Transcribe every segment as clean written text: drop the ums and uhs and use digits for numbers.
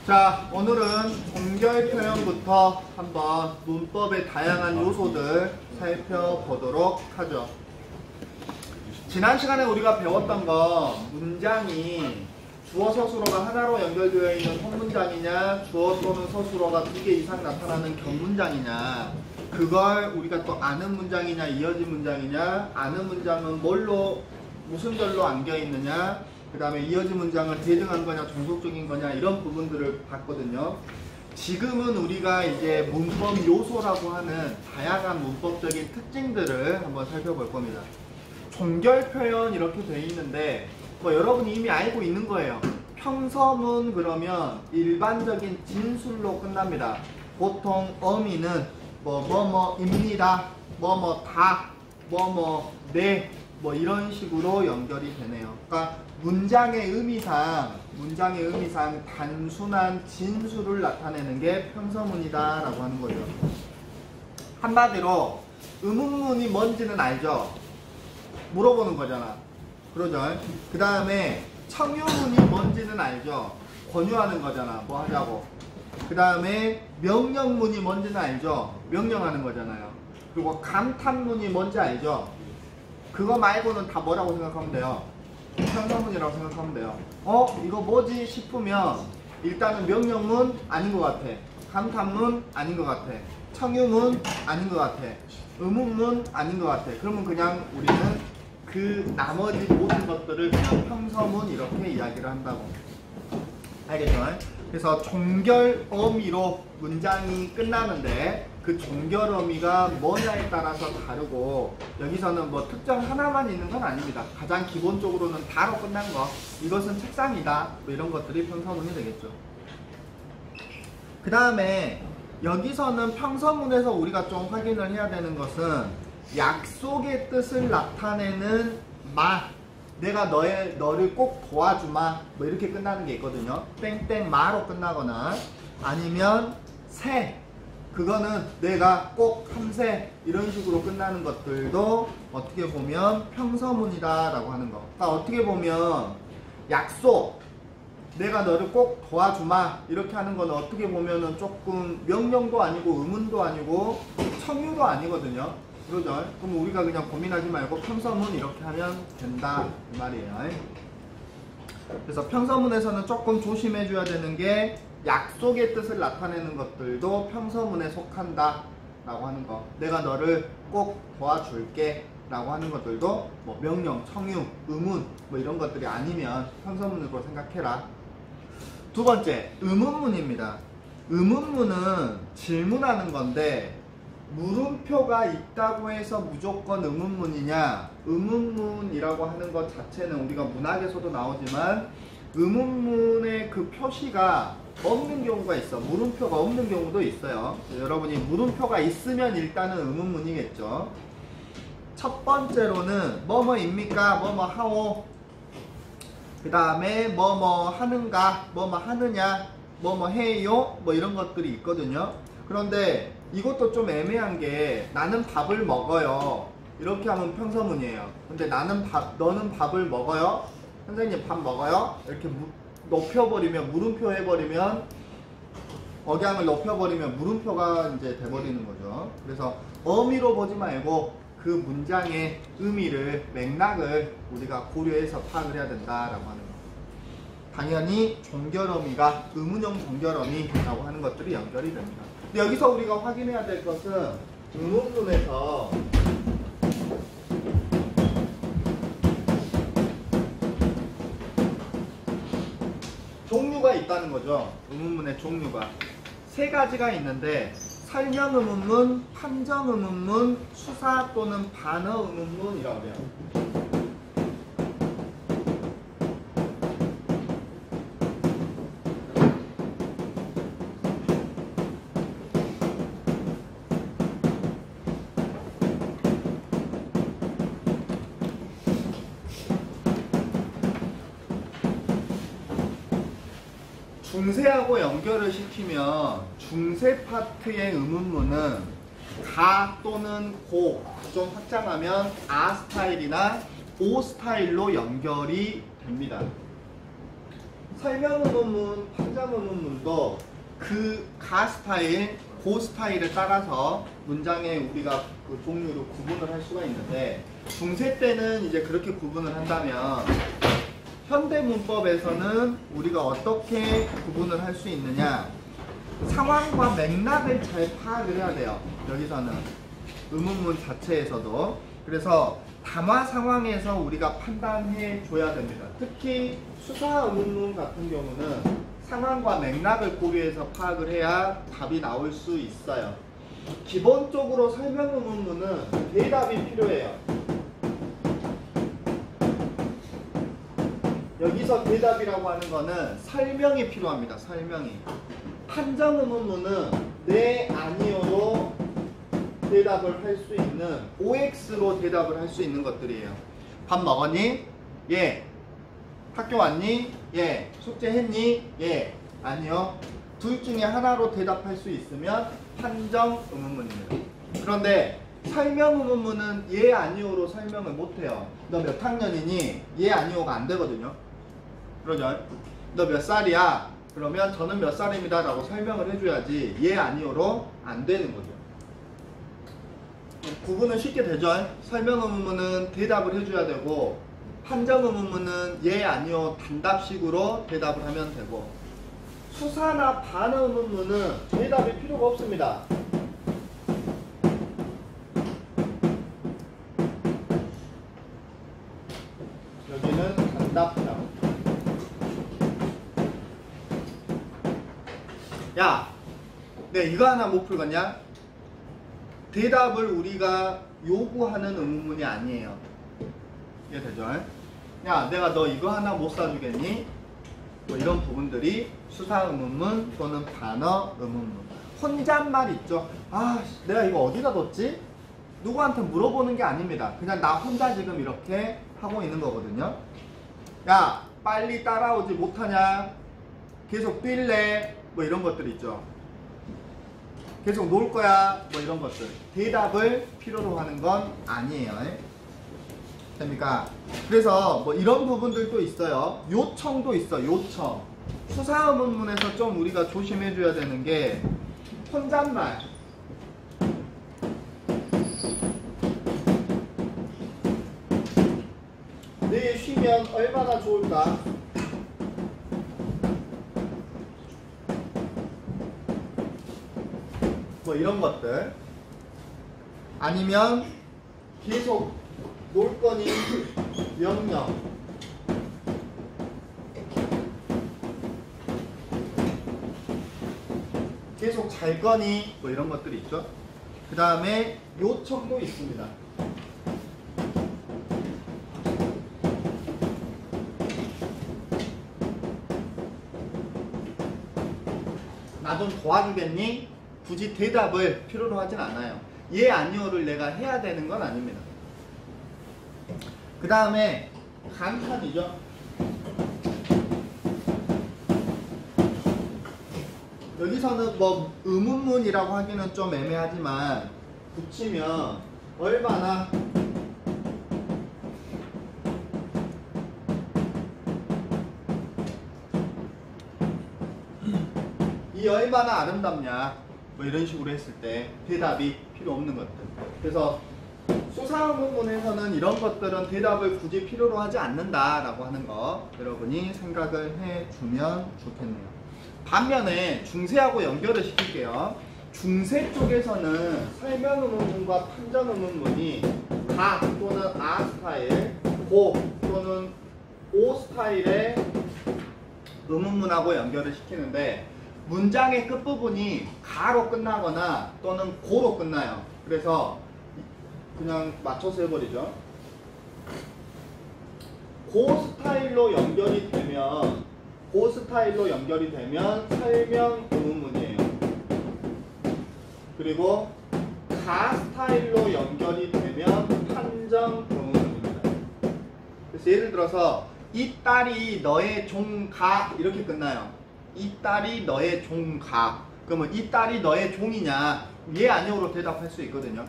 자, 오늘은 종결 표현부터 한번 문법의 다양한 요소들 살펴보도록 하죠. 지난 시간에 우리가 배웠던 거 문장이 주어 서술어가 하나로 연결되어 있는 헛문장이냐, 주어 또는 서술어가 2개 이상 나타나는 격문장이냐, 그걸 우리가 또 아는 문장이냐, 이어진 문장이냐, 아는 문장은 뭘로, 무슨 절로 안겨 있느냐, 그 다음에 이어진 문장을 대등한 거냐, 종속적인 거냐, 이런 부분들을 봤거든요. 지금은 우리가 이제 문법 요소라고 하는 다양한 문법적인 특징들을 한번 살펴볼 겁니다. 종결 표현 이렇게 돼 있는데 뭐 여러분이 이미 알고 있는 거예요. 평서문 그러면 일반적인 진술로 끝납니다. 보통 어미는 뭐뭐입니다, 뭐뭐다, 네, 뭐 이런 식으로 연결이 되네요. 그러니까 문장의 의미상 단순한 진술을 나타내는 게 평서문이다 라고 하는 거죠. 한마디로 의문문이 뭔지는 알죠? 물어보는 거잖아. 그러죠? 그 다음에 청유문이 뭔지는 알죠? 권유하는 거잖아. 뭐 하자고. 그 다음에 명령문이 뭔지는 알죠? 명령하는 거잖아요. 그리고 감탄문이 뭔지 알죠? 그거 말고는 다 뭐라고 생각하면 돼요? 평서문이라고 생각하면 돼요. 이거 뭐지 싶으면 일단은 명령문 아닌 것 같아, 감탄문 아닌 것 같아, 청유문 아닌 것 같아, 의문문 아닌 것 같아. 그러면 그냥 우리는 그 나머지 모든 것들을 그냥 평서문 이렇게 이야기를 한다고. 알겠죠? 그래서 종결 어미로 문장이 끝나는데 그 종결 어미가 뭐냐에 따라서 다르고, 여기서는 뭐 특정 하나만 있는 건 아닙니다. 가장 기본적으로는 다로 끝난 거, 이것은 책상이다, 뭐 이런 것들이 평서문이 되겠죠. 그 다음에 여기서는 평서문에서 우리가 좀 확인을 해야 되는 것은 약속의 뜻을 나타내는 내가 너를 꼭 도와주마, 뭐 이렇게 끝나는 게 있거든요. 땡땡마로 끝나거나 아니면 그거는 내가 꼭 함세, 이런 식으로 끝나는 것들도 어떻게 보면 평서문이다 라고 하는 거. 그러니까 어떻게 보면 약속, 내가 너를 꼭 도와주마, 이렇게 하는 건 어떻게 보면은 조금 명령도 아니고 의문도 아니고 청유도 아니거든요. 그러죠? 그럼 우리가 그냥 고민하지 말고 평서문 이렇게 하면 된다, 이 말이에요. 그래서 평서문에서는 조금 조심해 줘야 되는 게 약속의 뜻을 나타내는 것들도 평서문에 속한다 라고 하는 거. 내가 너를 꼭 도와줄게 라고 하는 것들도 뭐 명령, 청유, 의문 뭐 이런 것들이 아니면 평서문으로 생각해라. 두 번째, 의문문입니다. 의문문은 질문하는 건데 물음표가 있다고 해서 무조건 의문문이냐? 의문문이라고 하는 것 자체는 우리가 문학에서도 나오지만 의문문의 그 표시가 없는 경우가 있어. 물음표가 없는 경우도 있어요. 여러분이 물음표가 있으면 일단은 의문문이겠죠. 첫 번째로는 뭐뭐입니까? 뭐뭐 하오. 그 다음에 뭐뭐 하는가? 뭐뭐 하느냐? 뭐뭐 해요? 뭐 이런 것들이 있거든요. 그런데 이것도 좀 애매한 게 나는 밥을 먹어요, 이렇게 하면 평서문이에요. 근데 너는 밥을 먹어요? 선생님 밥 먹어요? 이렇게 높여버리면, 물음표 해버리면, 억양을 높여버리면 물음표가 이제 돼버리는 거죠. 그래서 어미로 보지 말고 그 문장의 의미를, 맥락을 우리가 고려해서 파악을 해야 된다라고 하는 거. 당연히 종결어미가 의문형 종결어미라고 하는 것들이 연결이 됩니다. 근데 여기서 우리가 확인해야 될 것은 의문문에서 종류가 있다는 거죠. 의문문의 종류가 세 가지가 있는데 설명 의문문, 판정 의문문, 수사 또는 반어 의문문이라고 해요. 중세하고 연결을 시키면 중세 파트의 의문문은 가 또는 고, 좀 확장하면 아 스타일이나 오 스타일로 연결이 됩니다. 설명 의문문, 판정 판정 의문문도 그 가 스타일, 고 스타일에 따라서 문장에 우리가 그 종류를 구분을 할 수가 있는데, 중세 때는 이제 그렇게 구분을 한다면 현대 문법에서는 우리가 어떻게 구분을 할 수 있느냐, 상황과 맥락을 잘 파악을 해야 돼요. 여기서는 의문문 자체에서도. 그래서 담화 상황에서 우리가 판단해 줘야 됩니다. 특히 수사 의문문 같은 경우는 상황과 맥락을 고려해서 파악을 해야 답이 나올 수 있어요. 기본적으로 설명 의문문은 대답이 필요해요. 여기서 대답이라고 하는 거는 설명이 필요합니다. 설명이. 판정 의문문은 네, 아니요로 대답을 할 수 있는, OX로 대답을 할 수 있는 것들이에요. 밥 먹었니? 예. 학교 왔니? 예. 숙제했니? 예. 아니요. 둘 중에 하나로 대답할 수 있으면 판정 의문문입니다. 그런데 설명 의문문은 예, 아니요로 설명을 못해요. 너 몇 학년이니? 예, 아니요가 안 되거든요. 그러죠? 너 몇 살이야? 그러면 저는 몇 살입니다 라고 설명을 해줘야지 예, 아니요로 안 되는 거죠. 구분은 쉽게 되죠? 설명 의문문은 대답을 해줘야 되고, 판정 의문문은 예, 아니요 단답식으로 대답을 하면 되고, 수사나 반응 의문문은 대답이 필요가 없습니다. 여기는 단답형. 야, 네, 이거 하나 못 풀겠냐? 대답을 우리가 요구하는 의문문이 아니에요. 이해되죠? 야, 내가 너 이거 하나 못 사주겠니? 뭐 이런 부분들이 수사 의문문 또는 반어 의문문. 혼잣말 있죠? 아, 내가 이거 어디다 뒀지? 누구한테 물어보는 게 아닙니다. 그냥 나 혼자 지금 이렇게 하고 있는 거거든요. 야, 빨리 따라오지 못하냐? 계속 뛸래? 뭐 이런 것들 있죠. 계속 놀 거야? 뭐 이런 것들. 대답을 필요로 하는 건 아니에요. 됩니까? 그래서 뭐 이런 부분들도 있어요. 요청도 있어. 요청. 수사 의문문에서 좀 우리가 조심해 줘야 되는 게 혼잣말. 내일 쉬면 얼마나 좋을까? 뭐 이런 것들. 아니면 계속 놀 거니? 명령. 계속 잘 거니? 뭐 이런 것들이 있죠. 그 다음에 요청도 있습니다. 나 좀 도와주겠니? 굳이 대답을 필요로 하진 않아요. 예, 아니요를 내가 해야 되는 건 아닙니다. 그 다음에 간판이죠. 여기서는 뭐 의문문이라고 하기는 좀 애매하지만 붙이면 얼마나 이 얼마나 아름답냐 뭐 이런 식으로 했을 때 대답이 필요 없는 것들. 그래서 수사 의문문에서는 이런 것들은 대답을 굳이 필요로 하지 않는다라고 하는 거 여러분이 생각을 해주면 좋겠네요. 반면에 중세하고 연결을 시킬게요. 중세 쪽에서는 설명 의문문과 판정 의문문이 가 또는 아 스타일, 고 또는 오 스타일의 의문문하고 연결을 시키는데 문장의 끝부분이 가로 끝나거나 또는 고로 끝나요. 그래서 그냥 맞춰서 해버리죠. 고 스타일로 연결이 되면 설명 의문문이에요. 그리고 가 스타일로 연결이 되면 판정 의문문입니다. 그래서 예를 들어서 이 딸이 너의 종가 이렇게 끝나요. 이 딸이 너의 종가. 그러면 이 딸이 너의 종이냐? 예, 아니오로 대답할 수 있거든요.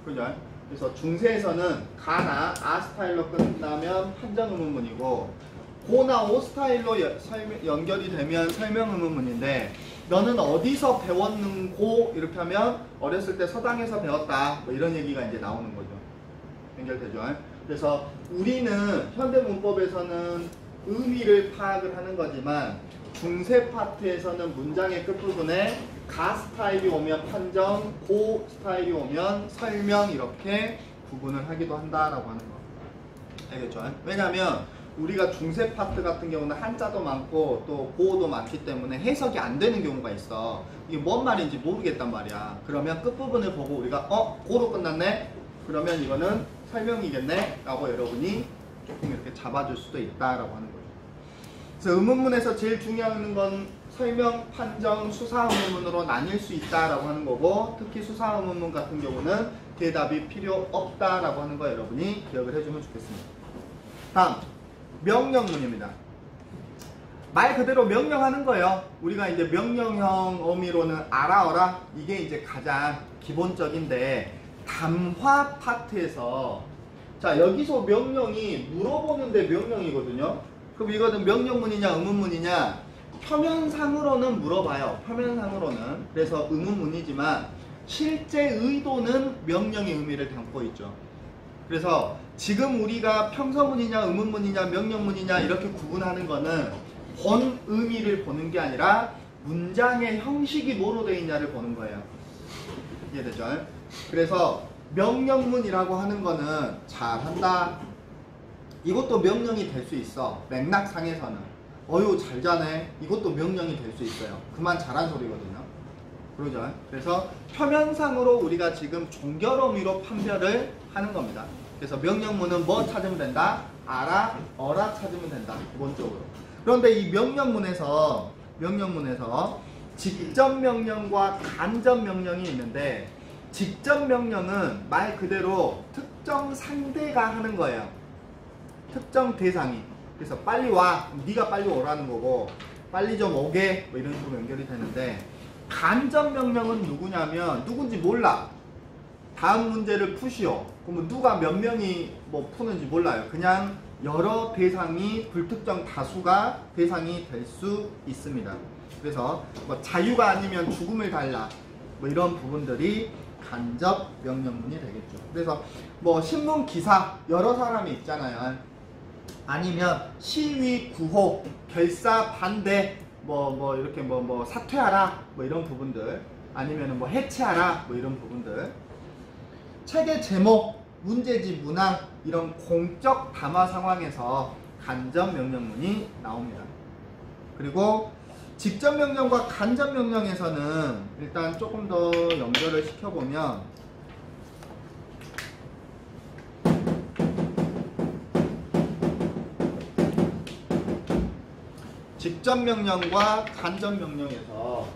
그죠? 그래서 중세에서는 가나 아 스타일로 끝나면 판정 의문문이고 고나 오 스타일로 연결이 되면 설명 의문문인데 너는 어디서 배웠는고 이렇게 하면 어렸을 때 서당에서 배웠다 뭐 이런 얘기가 이제 나오는 거죠. 연결되죠. 그래서 우리는 현대문법에서는 의미를 파악을 하는 거지만 중세 파트에서는 문장의 끝부분에 가 스타일이 오면 판정, 고 스타일이 오면 설명 이렇게 구분을 하기도 한다라고 하는 거. 알겠죠? 왜냐하면 우리가 중세 파트 같은 경우는 한자도 많고 또 고어도 많기 때문에 해석이 안 되는 경우가 있어. 이게 뭔 말인지 모르겠단 말이야. 그러면 끝부분을 보고 우리가 고로 끝났네? 그러면 이거는 설명이겠네? 라고 여러분이 조금 이렇게 잡아줄 수도 있다라고 하는 거죠. 그래서 의문문에서 제일 중요한 건 설명, 판정, 수사 의문문으로 나뉠 수 있다라고 하는 거고 특히 수사 의문문 같은 경우는 대답이 필요 없다라고 하는 거 여러분이 기억을 해주면 좋겠습니다. 다음 명령문입니다. 말 그대로 명령하는 거예요. 우리가 이제 명령형 어미로는 알아어라 이게 이제 가장 기본적인데 담화 파트에서 자 여기서 명령이 물어보는데 명령이거든요. 그럼 이거는 명령문이냐 의문문이냐 표면상으로는 물어봐요. 표면상으로는. 그래서 의문문이지만 실제 의도는 명령의 의미를 담고 있죠. 그래서 지금 우리가 평서문이냐 의문문이냐 명령문이냐 이렇게 구분하는 거는 본 의미를 보는 게 아니라 문장의 형식이 뭐로 되어 있냐를 보는 거예요. 이해되죠? 그래서 명령문이라고 하는 거는 잘한다. 이것도 명령이 될 수 있어. 맥락상에서는. 어휴 잘 자네. 이것도 명령이 될 수 있어요. 그만 잘한 소리거든요. 그러죠? 그래서 표면상으로 우리가 지금 종결어미로 판별을 하는 겁니다. 그래서 명령문은 뭐 찾으면 된다? 알아, 어라 찾으면 된다. 기본적으로. 그런데 이 명령문에서 직접 명령과 간접 명령이 있는데 직접 명령은 말 그대로 특정 상대가 하는 거예요. 특정 대상이. 그래서 빨리 와. 네가 빨리 오라는 거고 빨리 좀 오게 뭐 이런 식으로 연결이 되는데 간접 명령은 누구냐면 누군지 몰라. 다음 문제를 푸시오. 그러면 누가 몇 명이 뭐 푸는지 몰라요. 그냥 여러 대상이 불특정 다수가 대상이 될 수 있습니다. 그래서 뭐 자유가 아니면 죽음을 달라 뭐 이런 부분들이 간접 명령문이 되겠죠. 그래서 뭐 신문 기사 여러 사람이 있잖아요. 아니면 시위 구호 결사 반대 뭐 이렇게 뭐 사퇴하라 뭐 이런 부분들 아니면 뭐 해체하라 뭐 이런 부분들 책의 제목 문제지 문항 이런 공적 담화 상황에서 간접 명령문이 나옵니다. 그리고 직접 명령과 간접 명령에서는 일단 조금 더 연결을 시켜보면 직접 명령과 간접 명령에서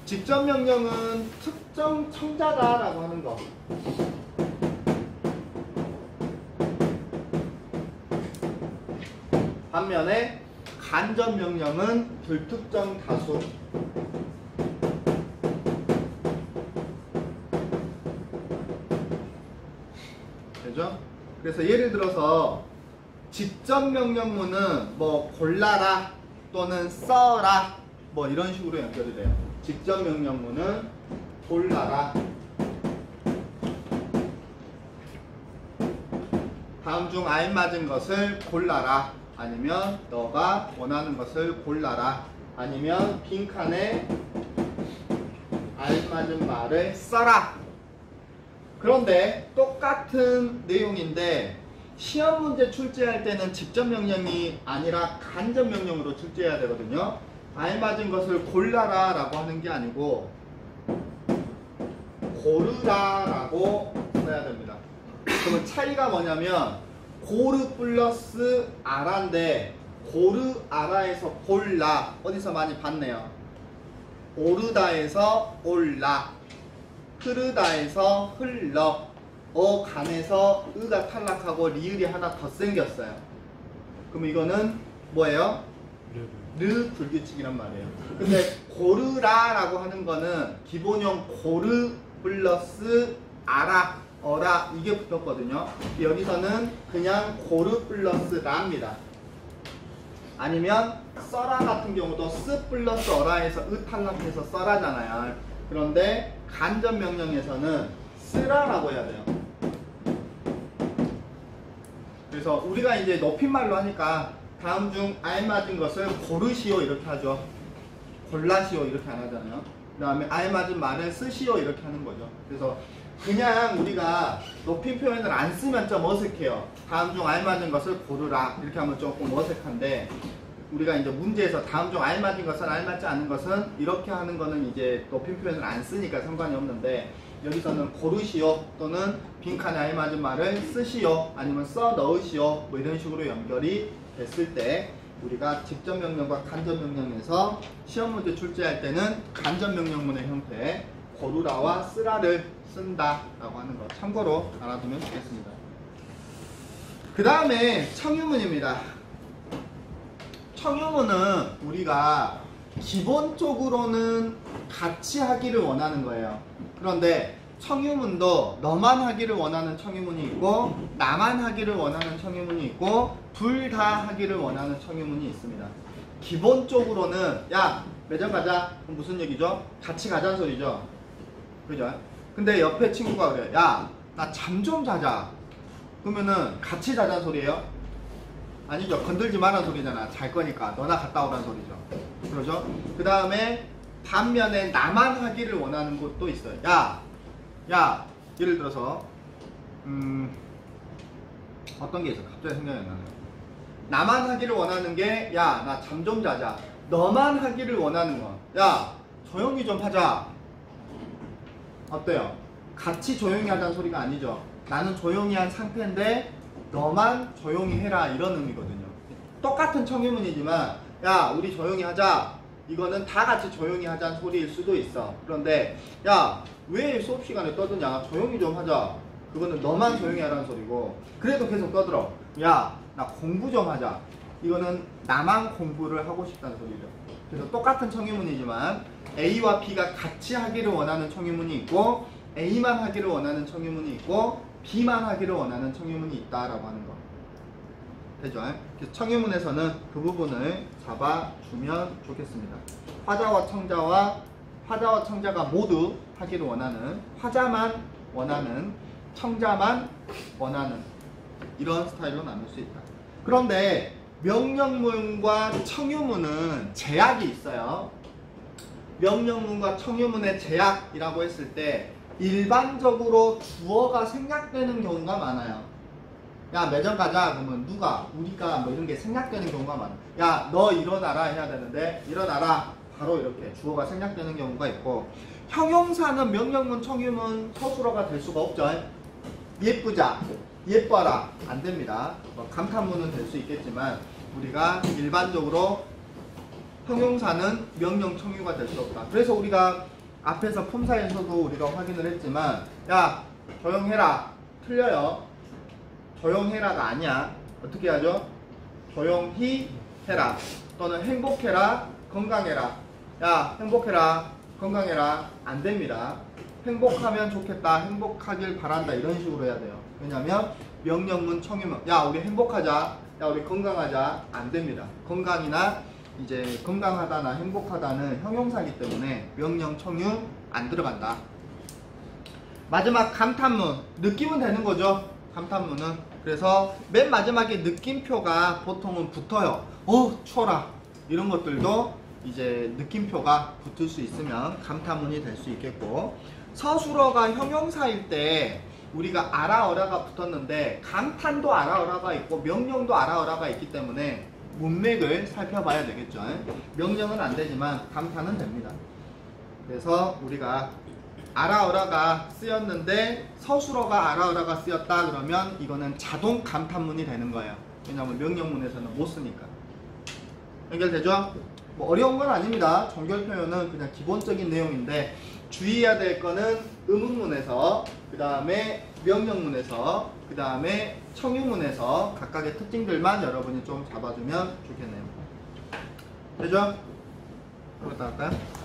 직접 명령은 특정 청자다라고 하는 거. 반면에 간접 명령은 불특정 다수. 되죠? 그래서 예를 들어서 직접 명령문은 뭐 골라라 또는 써라 뭐 이런 식으로 연결이 돼요. 직접 명령문은 골라라. 다음 중 알맞은 것을 골라라. 아니면 너가 원하는 것을 골라라. 아니면 빈칸에 알맞은 말을 써라. 그런데 똑같은 내용인데 시험 문제 출제할 때는 직접 명령이 아니라 간접 명령으로 출제해야 되거든요. 알맞은 것을 골라라 라고 하는 게 아니고 고르라 라고 써야 됩니다. 그러면 차이가 뭐냐면 고르 플러스 아라인데 고르 아라에서 골라 어디서 많이 봤네요. 오르다에서 올라 흐르다에서 흘러 어간에서 으가 탈락하고 리을이 하나 더 생겼어요. 그럼 이거는 뭐예요? 르 불규칙이란 말이에요. 근데 고르라라고 하는 거는 기본형 고르 플러스 아라, 어라 이게 붙었거든요. 여기서는 그냥 고르 플러스 라입니다. 아니면 써라 같은 경우도 스 플러스 어라에서 으 탈락해서 써라잖아요. 그런데 간접 명령에서는 쓰라라고 해야 돼요. 그래서 우리가 이제 높임말로 하니까 다음 중 알맞은 것을 고르시오 이렇게 하죠. 골라시오 이렇게 안 하잖아요. 그 다음에 알맞은 말을 쓰시오 이렇게 하는 거죠. 그래서 그냥 우리가 높임 표현을 안 쓰면 좀 어색해요. 다음 중 알맞은 것을 고르라 이렇게 하면 조금 어색한데, 우리가 이제 문제에서 다음 중 알맞은 것은 알맞지 않은 것은 이렇게 하는 거는 이제 높임 표현을 안 쓰니까 상관이 없는데, 여기서는 고르시오 또는 빈칸에 알맞은 말을 쓰시오 아니면 써 넣으시오 뭐 이런 식으로 연결이 됐을 때 우리가 직접 명령과 간접 명령에서 시험 문제 출제할 때는 간접 명령문의 형태 고르라와 쓰라를 쓴다 라고 하는 거 참고로 알아두면 좋겠습니다. 그 다음에 청유문입니다. 청유문은 우리가 기본적으로는 같이 하기를 원하는 거예요. 그런데 청유문도 너만 하기를 원하는 청유문이 있고 나만 하기를 원하는 청유문이 있고 둘 다 하기를 원하는 청유문이 있습니다. 기본적으로는 야 매점 가자. 그럼 무슨 얘기죠? 같이 가자는 소리죠. 그죠? 근데 옆에 친구가 그래. 야 나 잠 좀 자자. 그러면은 같이 자자는 소리예요? 아니죠. 건들지 마라는 소리잖아. 잘 거니까 너나 갔다 오라는 소리죠. 그러죠? 그 다음에 반면에 나만 하기를 원하는 곳도 있어요. 야 예를 들어서 어떤 게 있어? 갑자기 생각이 안 나네요. 나만 하기를 원하는 게 야 나 잠 좀 자자. 너만 하기를 원하는 건 야 조용히 좀 하자. 어때요? 같이 조용히 하자는 소리가 아니죠. 나는 조용히 한 상태인데 너만 조용히 해라 이런 의미거든요. 똑같은 청유문이지만 야 우리 조용히 하자 이거는 다 같이 조용히 하자는 소리일 수도 있어. 그런데 야 왜 수업시간에 떠드냐 조용히 좀 하자 그거는 너만 조용히 하라는 소리고, 그래도 계속 떠들어 야 나 공부 좀 하자 이거는 나만 공부를 하고 싶다는 소리죠. 그래서 똑같은 청유문이지만 A와 B가 같이 하기를 원하는 청유문이 있고 A만 하기를 원하는 청유문이 있고 B만 하기를 원하는 청유문이 있다라고 하는 거 되죠? 그래서 청유문에서는 그 부분을 잡아주면 좋겠습니다. 화자와 청자가 모두 하기를 원하는, 화자만 원하는, 청자만 원하는 이런 스타일로 나눌 수 있다. 그런데 명령문과 청유문은 제약이 있어요. 명령문과 청유문의 제약이라고 했을 때 일반적으로 주어가 생략되는 경우가 많아요. 야 매점 가자 그러면 누가 우리가 뭐 이런 게 생략되는 경우가 많아요. 야 너 일어나라 해야 되는데 일어나라 바로 이렇게 주어가 생략되는 경우가 있고, 형용사는 명령문, 청유문, 서술어가 될 수가 없죠. 예쁘자, 예뻐라 안 됩니다. 뭐 감탄문은 될 수 있겠지만 우리가 일반적으로 형용사는 명령, 청유가 될 수 없다. 그래서 우리가 앞에서 품사에서도 우리가 확인을 했지만 야 조용해라 틀려요. 조용해라가 아니야. 어떻게 하죠? 조용히 해라 또는 행복해라, 건강해라. 야 행복해라, 건강해라 안 됩니다. 행복하면 좋겠다, 행복하길 바란다 이런 식으로 해야 돼요. 왜냐면 명령문, 청유문 야 우리 행복하자, 야 우리 건강하자 안 됩니다. 건강이나 이제 건강하다나 행복하다는 형용사이기 때문에 명령, 청유 안 들어간다. 마지막 감탄문, 느낌은 되는 거죠. 감탄문은 그래서 맨 마지막에 느낌표가 보통은 붙어요. 추워라 이런 것들도 이제 느낌표가 붙을 수 있으면 감탄문이 될 수 있겠고, 서술어가 형용사일 때 우리가 아라어라가 붙었는데 감탄도 아라어라가 있고 명령도 아라어라가 있기 때문에 문맥을 살펴봐야 되겠죠. 명령은 안 되지만 감탄은 됩니다. 그래서 우리가 아라어라가 쓰였는데 서술어가 아라어라가 쓰였다 그러면 이거는 자동 감탄문이 되는 거예요. 왜냐하면 명령문에서는 못 쓰니까. 연결되죠? 뭐 어려운 건 아닙니다. 정결 표현은 그냥 기본적인 내용인데 주의해야 될 거는 의문문에서, 그 다음에 명령문에서, 그 다음에 청유문에서 각각의 특징들만 여러분이 좀 잡아주면 좋겠네요. 되죠? 한번 더 할까요?